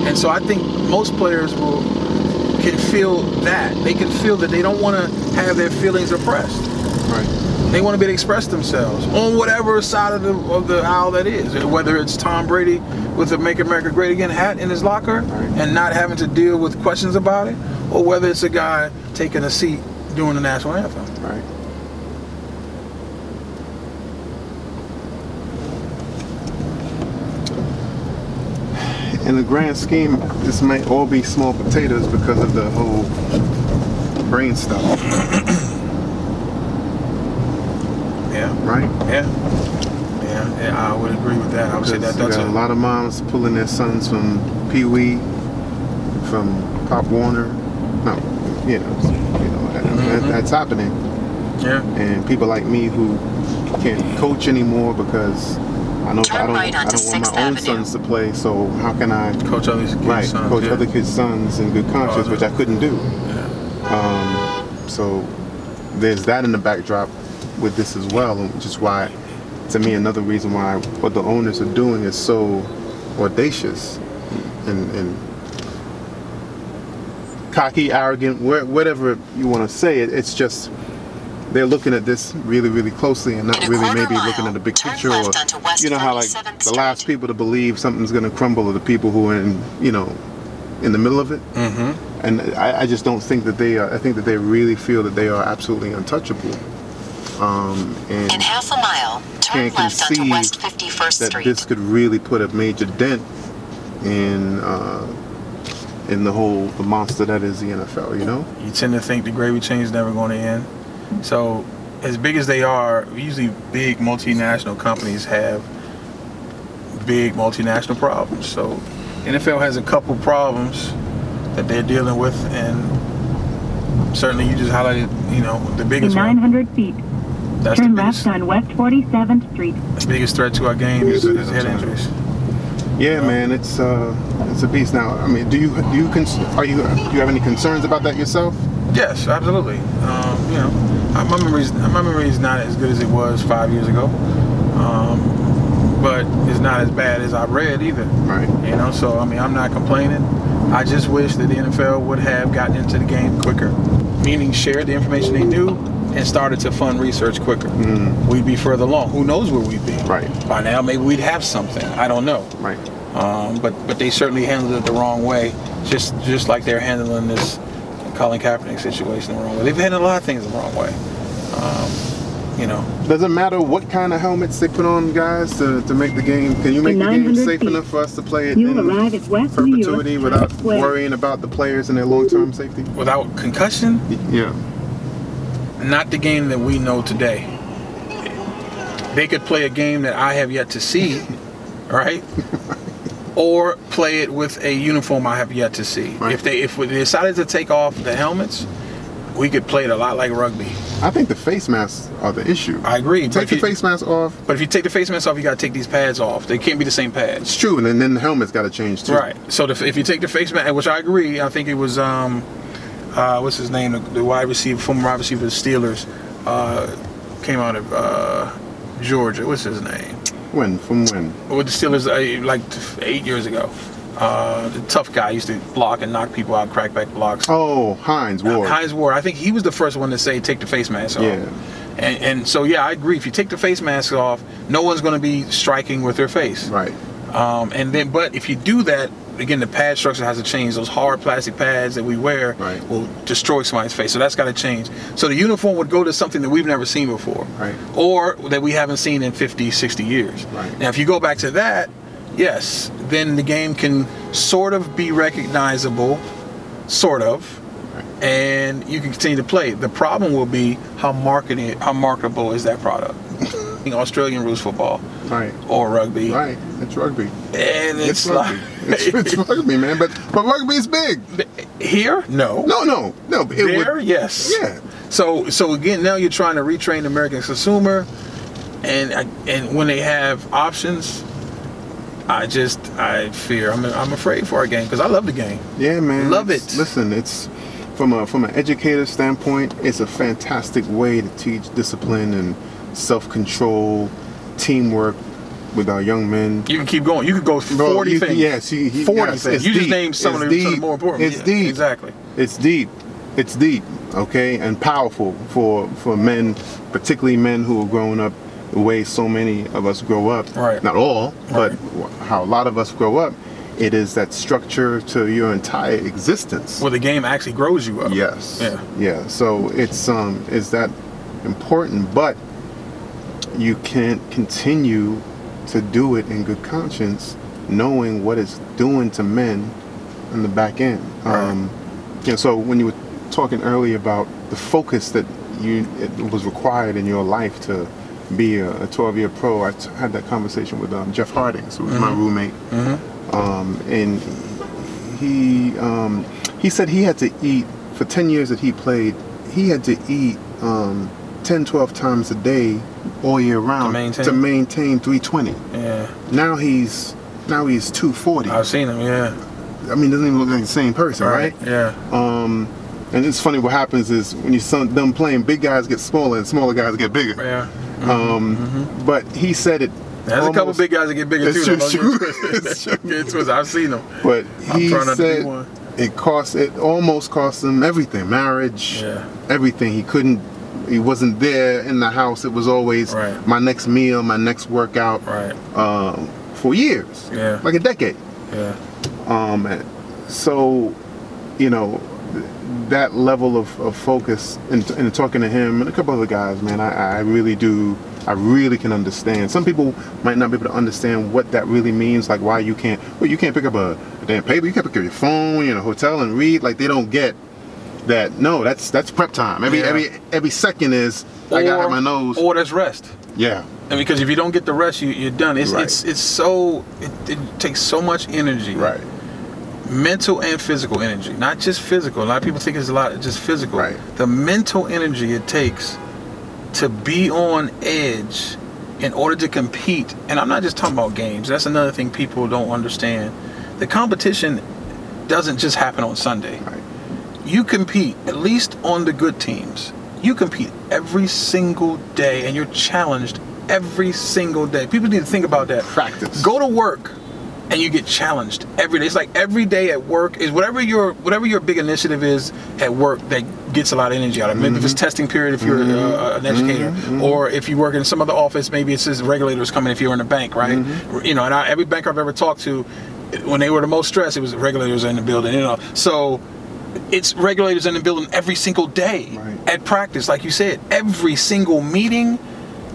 And so I think most players can feel that. They can feel that they don't want to have their feelings oppressed.
Right.
They want to be able to express themselves on whatever side of the aisle that is. Whether it's Tom Brady with the Make America Great Again hat in his locker and not having to deal with questions about it, or whether it's a guy taking a seat doing the national anthem.
Right. In the grand scheme, this might all be small potatoes because of the whole brain stuff.
Yeah.
Right?
Yeah, I would agree with that. I would say that's
a lot of moms pulling their sons from Pee Wee, from Pop Warner. No, that's happening.
Yeah.
And people like me who can't coach anymore because I know I don't want my own sons to play. So how can I
coach other kids' sons?
Coach other kids' sons in good conscience, which I couldn't do.
Yeah.
So there's that in the backdrop with this as well, which is why, to me, another reason why what the owners are doing is so audacious and cocky, arrogant, whatever you want to say. It's just they're looking at this really, really closely and not really maybe looking at the big picture, or you know how like the last people to believe something's going to crumble are the people who are in the middle of it. And I just don't think that they are. I think that they really feel that they are absolutely untouchable. And
in half a mile, turn left onto West 51st
that
Street.
this could really put a major dent in the monster that is the NFL. You know,
you tend to think the gravy train is never going to end. So, as big as they are, usually big multinational companies have big multinational problems. So, NFL has a couple problems that they're dealing with, and certainly you just highlighted, the biggest
in 900 feet.
That's
Turn
the biggest,
left on West 47th Street.
The biggest threat to our game is head injuries.
Yeah, man, it's a beast. Now, I mean, do you have any concerns about that yourself?
Yes, absolutely. My memory is not as good as it was 5 years ago, but it's not as bad as I read either.
Right.
So I mean, I'm not complaining. I just wish that the NFL would have gotten into the game quicker, meaning shared the information they knew and started to fund research quicker. We'd be further along. Who knows where we'd be?
Right.
By now, maybe we'd have something. I don't know.
Right.
But they certainly handled it the wrong way, just like they're handling this Colin Kaepernick situation the wrong way. They've handled a lot of things the wrong way.
Does it matter what kind of helmets they put on guys to make the game? Can you make the game safe enough for us to play it in perpetuity without worrying about the players and their long-term safety?
Without concussion?
Yeah.
Not the game that we know today. They could play a game that I have yet to see, right? Or play it with a uniform I have yet to see.
Right.
If we decided to take off the helmets, we could play it a lot like rugby.
I think the face masks are the issue.
I agree.
Take the face mask off.
But if you take the face mask off, you got to take these pads off. They can't be the same pads.
It's true, and then the helmet's got to change too.
Right. So if you take the face mask, which I agree, I think it was what's his name, the wide receiver, former wide receiver of the Steelers, came out of Georgia. What's his name?
When? From when?
With the Steelers, like 8 years ago. The tough guy used to block and knock people out, crackback blocks.
Oh, Hines Ward.
Hines Ward. I think he was the first one to say take the face mask off.
Yeah.
And so yeah, I agree. If you take the face mask off, no one's going to be striking with their face.
Right.
But if you do that, again, the pad structure has to change. Those hard plastic pads that we wear will destroy somebody's face. So that's got to change. So the uniform would go to something that we've never seen before.
Right.
Or that we haven't seen in 50, 60 years.
Right.
Now, if you go back to that, yes, then the game can sort of be recognizable, and you can continue to play. The problem will be how marketable is that product. Australian rules football,
right,
or rugby,
right? It's rugby,
and it's
rugby. It's rugby, man. But rugby is big
here. No. There, yes.
Yeah.
So again, now you're trying to retrain the American consumer, and when they have options. I fear. I'm afraid for our game because I love the game.
Yeah, man.
Love it.
Listen, it's from an educator standpoint, it's a fantastic way to teach discipline and self-control, teamwork with our young men.
You can keep going. You could go 40 things.
Yes,
40 things. You just named some of the more important.
It's deep.
Exactly.
It's deep. It's deep. Okay, and powerful for men, particularly men who are growing up the way so many of us grow up.
Right.
Not all, but how a lot of us grow up. It is that structure to your entire existence.
Well, the game actually grows you up.
Yes.
Yeah.
Yeah. So it's is that important, but you can't continue to do it in good conscience, knowing what it's doing to men in the back end. So when you were talking earlier about the focus that it was required in your life to be a 12-year pro, I had that conversation with Jeff Hardings, who was my roommate, and he said he had to eat, for 10 years that he played, he had to eat 10, 12 times a day all year round to maintain 320.
Yeah.
Now he's 240.
I've seen him, yeah.
I mean, doesn't even look like the same person, right?
Yeah.
And it's funny, what happens is when you're done playing, big guys get smaller and smaller guys get bigger.
Yeah.
But he said it.
There's a couple big guys that get bigger too.
It's true.
I've seen them.
But he said it almost cost him everything, marriage, everything. He wasn't there in the house. It was always my next meal, my next workout, for years, like a decade.
Yeah.
So, you know, that level of focus and talking to him and a couple other guys, man, I really can understand. Some people might not be able to understand what that really means, like why you can't pick up a damn paper, you can't pick up your phone in a hotel and read, like they don't get that. No, that's prep time. Every second is I gotta have my nose.
Or there's rest.
Yeah.
And because if you don't get the rest, you're done. It takes so much energy.
Right.
Mental and physical energy, not just physical. A lot of people think it's a lot just physical.
Right.
The mental energy it takes to be on edge in order to compete. And I'm not just talking about games. That's another thing people don't understand. The competition doesn't just happen on Sunday.
Right.
You compete, at least on the good teams. You compete every single day and you're challenged every single day. People need to think about that.
Practice.
Go to work and you get challenged every day. It's like every day at work is whatever your big initiative is at work that gets a lot of energy out of it. Maybe if it's testing period if you're an educator, or if you work in some other office, maybe it's just regulators coming if you're in a bank, right? You know, and every banker I've ever talked to, when they were the most stressed, it was regulators in the building, you know. So it's regulators in the building every single day at practice, like you said, every single meeting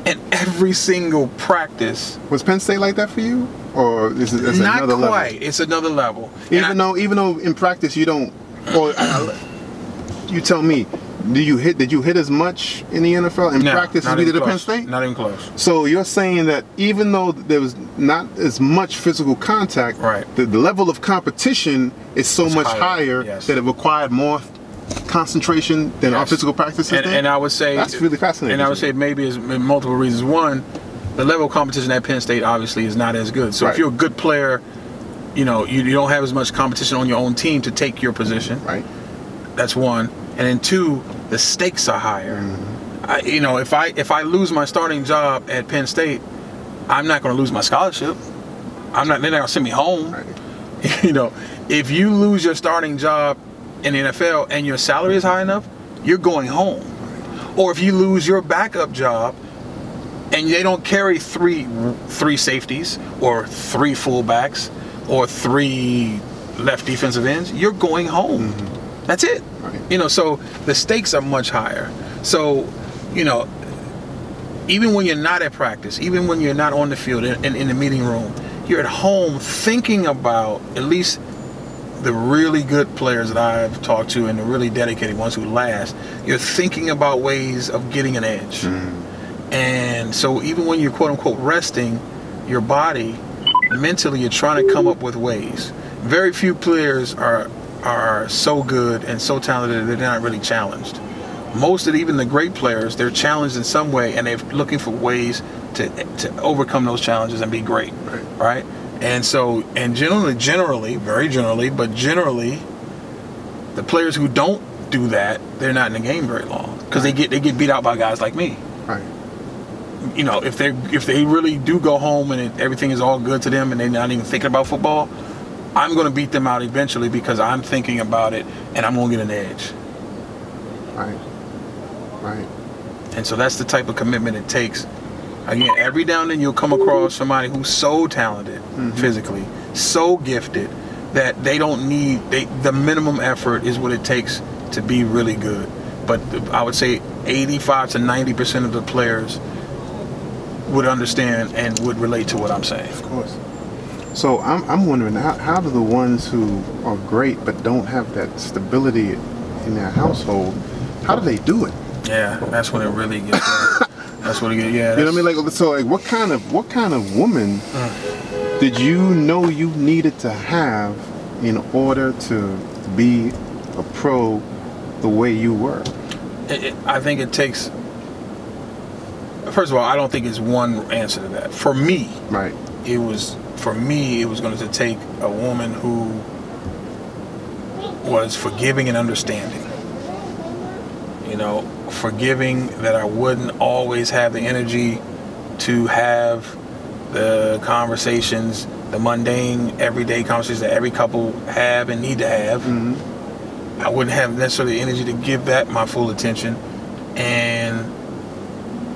and every single practice.
Was Penn State like that for you? Or is it
not
another
quite.
level?
It's another level.
Even though in practice you don't, or you tell me, did you hit as much in the NFL in practice as we did at Penn State?
Not even close.
So you're saying that even though there was not as much physical contact, the level of competition is so much higher that it required more concentration than our physical practices.
And I would say
that's really fascinating.
And I would say maybe it's multiple reasons. One, the level of competition at Penn State obviously is not as good. So if you're a good player, you know, you don't have as much competition on your own team to take your position.
Right.
That's one. And then two, the stakes are higher. You know, if I lose my starting job at Penn State, I'm not going to lose my scholarship. They're not going to send me home. Right. You know, if you lose your starting job in the NFL and your salary is high enough, you're going home. Or if you lose your backup job and they don't carry three safeties or 3 fullbacks or 3 left defensive ends, you're going home. That's it. Right. You know, so the stakes are much higher. So, you know, even when you're not at practice, even when you're not on the field in the meeting room, you're at home thinking about, at least the really good players that I've talked to and the really dedicated ones who last, you're thinking about ways of getting an edge. And so even when you're quote unquote resting your body, mentally you're trying to come up with ways. Very few players are so good and so talented that they're not really challenged. Most of even the great players, they're challenged in some way and they're looking for ways to overcome those challenges and be great, right? And so, and generally, very generally, but generally, the players who don't do that, they're not in the game very long because they get beat out by guys like me.
Right.
You know, if they really do go home and everything is all good to them and they're not even thinking about football, I'm going to beat them out eventually because I'm thinking about it and I'm going to get an edge.
Right. Right.
And so that's the type of commitment it takes. Again, every now and then you'll come across somebody who's so talented physically, so gifted that they don't need, the minimum effort is what it takes to be really good. But I would say 85 to 90% of the players would understand and would relate to what I'm saying.
Of course. So I'm wondering, how do the ones who are great but don't have that stability in their household, how do they do it?
Yeah, that's when it really gets bad. That's what it gets, yeah.
You know what I mean? Like, so like, what kind of woman did you know you needed to have in order to be a pro the way you were?
I think it takes, first of all, I don't think it's one answer to that. For me,
right,
it was going to take a woman who was forgiving and understanding. You know, forgiving that I wouldn't always have the energy to have the conversations, the mundane, everyday conversations that every couple have and need to have. I wouldn't have necessarily the energy to give that my full attention, and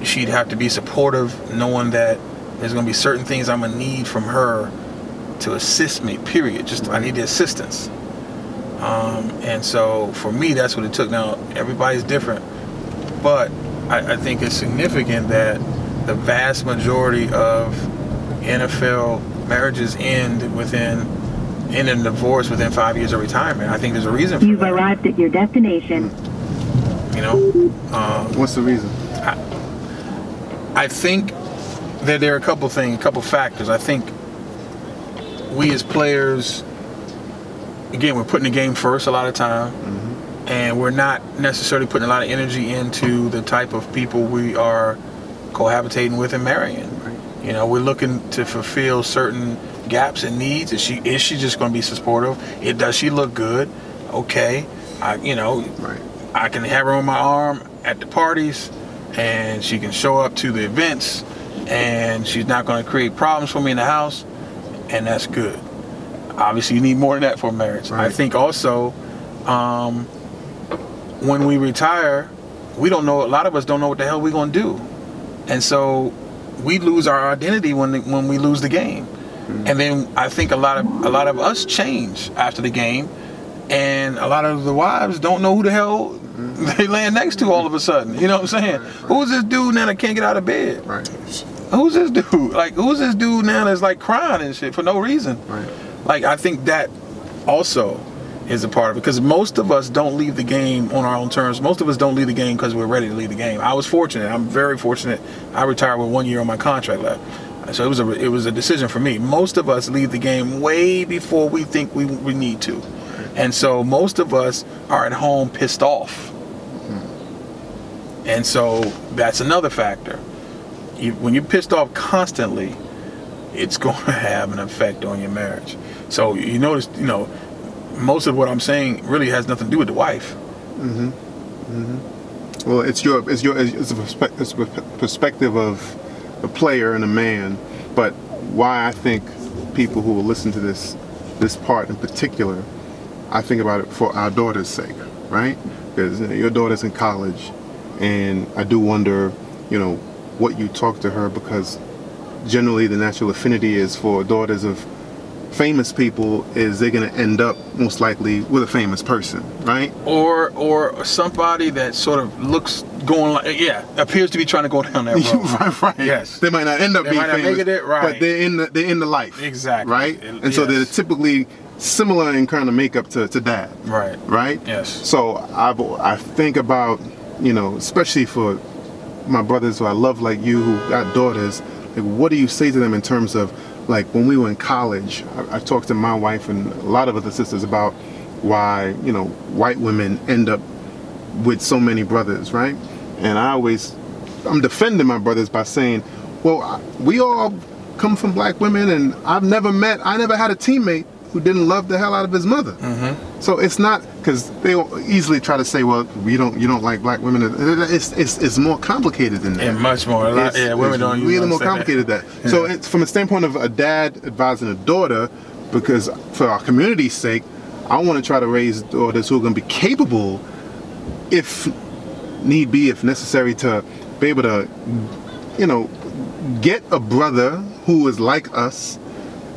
she'd have to be supportive, knowing that there's going to be certain things I'm going to need from her to assist me, period. Just, I need the assistance. And so for me, that's what it took. Now, everybody's different, but I think it's significant that the vast majority of NFL marriages end in divorce within 5 years of retirement. I think there's a reason for
You've
that.
arrived at your destination.
You know?
What's the reason?
I think that there are a couple factors. I think we as players, again, we're putting the game first a lot of time, and we're not necessarily putting a lot of energy into the type of people we are cohabitating with and marrying. You know, we're looking to fulfill certain gaps and needs. Is she just going to be supportive? Does she look good? Okay, I can have her on my arm at the parties, and she can show up to the events, and she's not going to create problems for me in the house, and that's good. Obviously, you need more than that for marriage. Right. I think also, when we retire, we don't know. A lot of us don't know what the hell we're going to do, and so we lose our identity when we lose the game. And then I think a lot of us change after the game, and a lot of the wives don't know who the hell they laying next to all of a sudden. You know what I'm saying? Who's this dude now that can't get out of bed?
Right.
Who's this dude? Like, who's this dude now that's like crying and shit for no reason?
Right.
Like, I think that also is a part of it, because most of us don't leave the game on our own terms. Most of us don't leave the game because we're ready to leave the game. I was fortunate. I'm very fortunate. I retired with 1 year on my contract left. So it was a decision for me. Most of us leave the game way before we think we need to. And so most of us are at home pissed off. And so that's another factor. When you're pissed off constantly, it's going to have an effect on your marriage. So you notice, most of what I'm saying really has nothing to do with the wife.
Well, it's a perspective of a player and a man, but why I think people who will listen to this part in particular, I think about it for our daughter's sake, right? Because your daughter's in college, and I do wonder, what you talk to her, because generally the natural affinity is for daughters of famous people is they're going to end up most likely with a famous person, right?
Or somebody that sort of appears to be trying to go down that road.
right.
Yes.
They might not end up being famous,
right,
but they're in the life.
Exactly.
Right? And so they're typically similar in kind of makeup to dad.
Right.
Right?
Yes.
So I think about, especially for my brothers who I love like you, who got daughters, like, what do you say to them in terms of, like, when we were in college, I talked to my wife and a lot of other sisters about why, white women end up with so many brothers, right? And I'm defending my brothers by saying, well, we all come from black women, and I never had a teammate who didn't love the hell out of his mother. So it's not, because they easily try to say, well, you don't like black women. It's more complicated than that.
And much more. Women don't
really more complicated than that. Yeah. So it's from a standpoint of a dad advising a daughter, because for our community's sake, I want to try to raise daughters who are going to be capable, if need be, if necessary, to be able to, you know, get a brother who is like us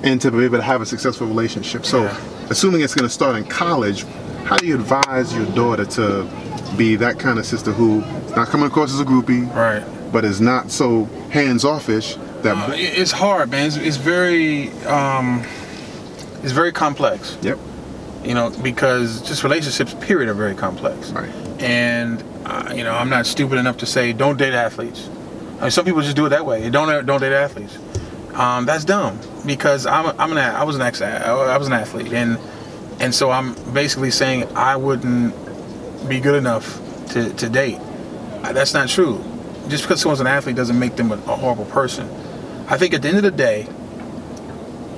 and to be able to have a successful relationship. So assuming it's going to start in college, how do you advise your daughter to be that kind of sister who is not coming across as a groupie,
right,
but is not so hands-offish? That
it's hard, man. It's very complex.
Yep.
You know, because just relationships, period, are very complex.
Right.
And you know, I'm not stupid enough to say don't date athletes. I mean, some people just do it that way. Don't date athletes. That's dumb, because I was an athlete, and so I'm basically saying I wouldn't be good enough to date. That's not true. Just because someone's an athlete doesn't make them a horrible person. I think at the end of the day,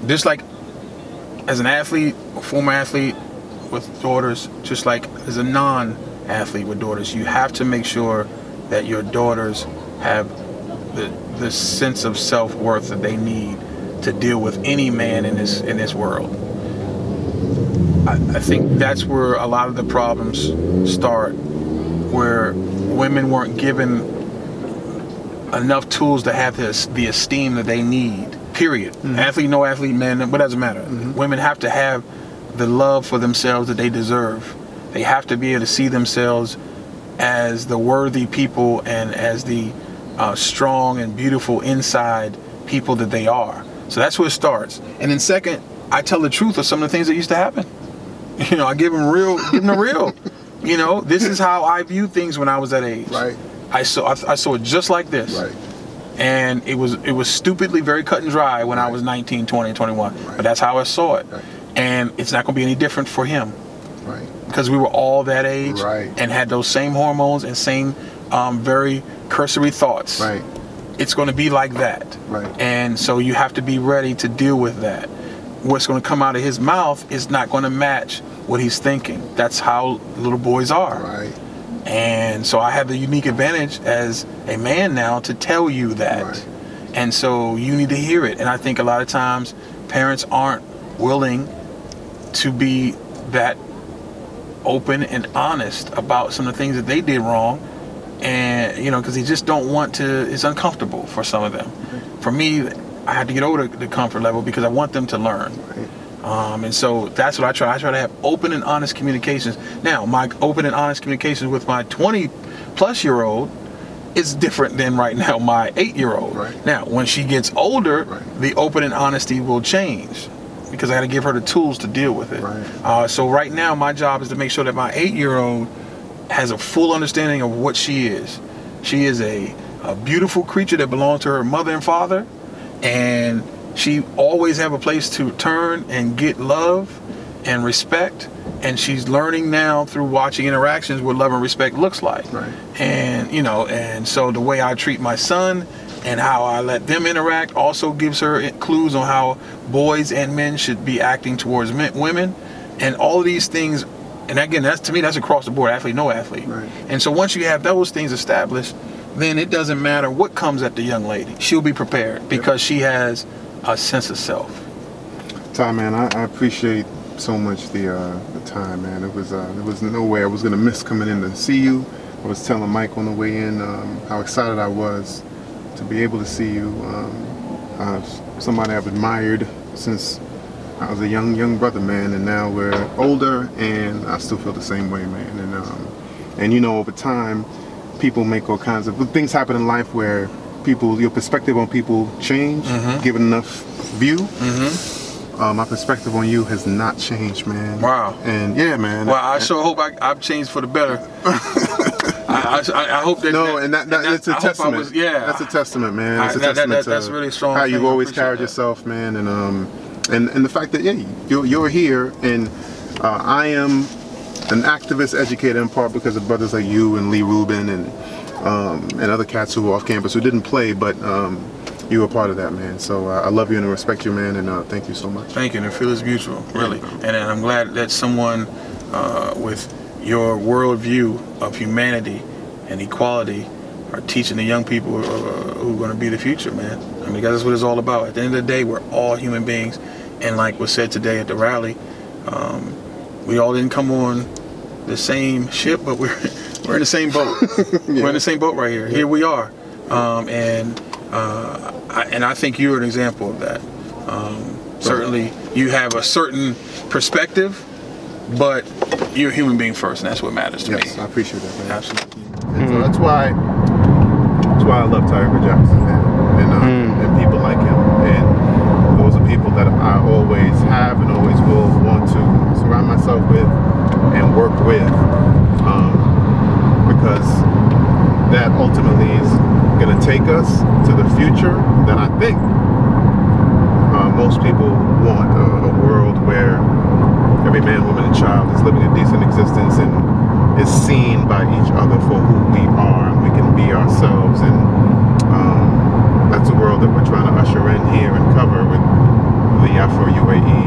just like as an athlete, a former athlete with daughters, just like as a non-athlete with daughters, you have to make sure that your daughters have the sense of self-worth that they need to deal with any man in this world. I think that's where a lot of the problems start, where women weren't given enough tools to have the esteem that they need, period. Mm-hmm. Athlete, no athlete, man, what doesn't matter. Mm-hmm. Women have to have the love for themselves that they deserve. They have to be able to see themselves as the worthy people and as the strong and beautiful inside people that they are. So that's where it starts. And then second, I tell the truth of some of the things that used to happen. You know, I give them the real. You know, this is how I viewed things when I was that age.
Right.
I saw it just like this.
Right.
And it was stupidly very cut and dry when I was 19, 20, 21. Right. But that's how I saw it. Right. And it's not going to be any different for him.
Right.
Because we were all that age,
right,
and had those same hormones and same very cursory thoughts.
Right.
It's going to be like that.
Right.
And so you have to be ready to deal with that. What's going to come out of his mouth is not going to match what he's thinking. That's how little boys are.
Right.
And so I have the unique advantage as a man now to tell you that.
Right.
And so you need to hear it. And I think a lot of times parents aren't willing to be that open and honest about some of the things that they did wrong, and you know, because they just don't want to. It's uncomfortable for some of them. For me, I had to get over the comfort level because I want them to learn. And so that's what I try. I try to have open and honest communications. Now, my open and honest communications with my 20-plus-year-old is different than right now my 8-year-old.
Right.
Now, when she gets older,
right,
the open and honesty will change, because I got to give her the tools to deal with it.
Right.
So right now, my job is to make sure that my 8-year-old has a full understanding of what she is. She is a beautiful creature that belongs to her mother and father, and she always have a place to turn and get love and respect. And she's learning now through watching interactions what love and respect looks like.
Right.
And you know, and so the way I treat my son and how I let them interact also gives her clues on how boys and men should be acting towards women, and all of these things. And again, that's, to me, that's across the board, athlete, no athlete.
Right.
And so once you have those things established, then it doesn't matter what comes at the young lady. She'll be prepared because she has a sense of self.
Ty, man, I appreciate so much the time, man. There was no way I was gonna miss coming in to see you. I was telling Mike on the way in how excited I was to be able to see you. Somebody I've admired since I was a young brother, man, and now we're older, and I still feel the same way, man. And you know, over time, people make all kinds of things happen in life where your perspective on people change, given enough view. My perspective on you has not changed, man.
Wow.
And yeah, man.
Well, I sure hope I've changed for the better. I hope that.
No, and that's a testament. That's a testament, man. It's a testament to
that's really strong.
How you've always carried yourself, man, and the fact that you're here, and I am an activist educator in part because of brothers like you and Lee Rubin and other cats who were off campus who didn't play, but you were part of that, man. So I love you and I respect you, man, and thank you so much.
Thank you, and the feel is mutual, really. And I'm glad that someone with your worldview of humanity and equality are teaching the young people who are going to be the future, man. I mean, that's what it's all about. At the end of the day, we're all human beings. And like was said today at the rally, we all didn't come on the same ship, but we're in the same boat. Yeah. We're in the same boat right here. Yeah. Here we are. And I think you're an example of that. Certainly, you have a certain perspective, but you're a human being first, and that's what matters to me.
Yes, I appreciate that, man.
Absolutely.
And so that's why I love Tyoka Jackson, man, and people like him. And those are people that I always have and always will want to surround myself with and work with, because that ultimately is going to take us to the future that I think most people want, a world where every man, woman, and child is living a decent existence and is seen by each other for who we are, and we can be ourselves. And that's a world that we're trying to usher in here and cover with the AFRO UAE